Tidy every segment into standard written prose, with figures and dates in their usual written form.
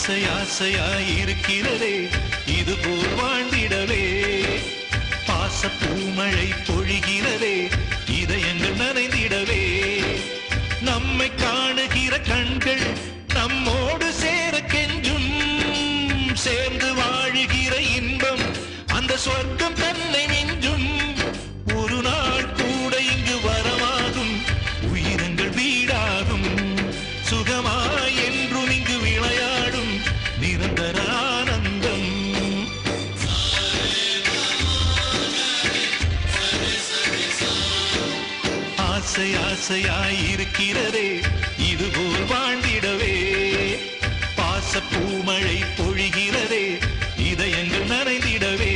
ஆசை ஆசையாயிருக்கிறதே இதுபோல் வாழ்ந்திடவே பாச பூமழை பொழிகிறதே இதயங்கள் நனைந்திடவே நம்மை காணுகிற கண்கள் நம்மோடு சேர கெஞ்சும் சேர்ந்து வாழுகிற இன்பம் அந்த சொர்க்கம் தன்னை மிஞ்சும் ஒரு நாள் கூட இங்கு வரமாகும் உயிரங்கள் வீடாகும் சுகமாய் என்றும் இங்கு விளையாடும் நிரந்தர ஆனந்தம் ஆசை ஆசையாயிருக்கிறதே இதுபோல் வாழ்ந்திடவே பாச பூமழை பொழிகிறதே இதயங்கள் நனைந்திடவே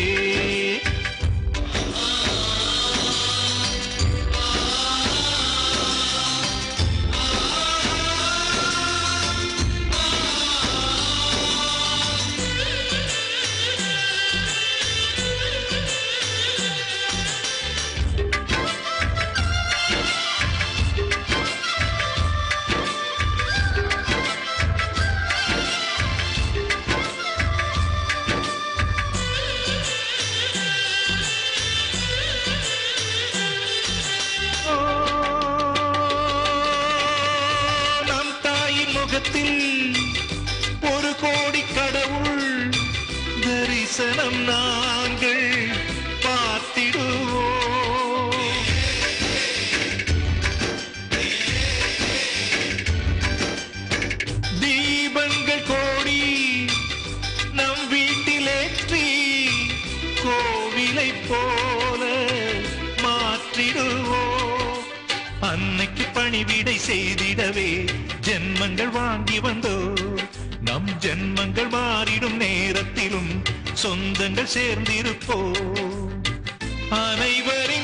ஒரு கோடி கடவுள் தரிசனம் நாங்கள் பார்த்திடுவோம் தீபங்கள் கோடி நம் வீட்டிலேற்றி கோவிலை போல மாற்றிடுவோம் அன்னைக்கு பணிவிடை செய்திடவே ஜென்மங்கள் வாங்கி வந்தோ நம் ஜென்மங்கள் மாறிடும் நேரத்திலும் சொந்தங்கள் சேர்ந்திருப்போ அனைவரின்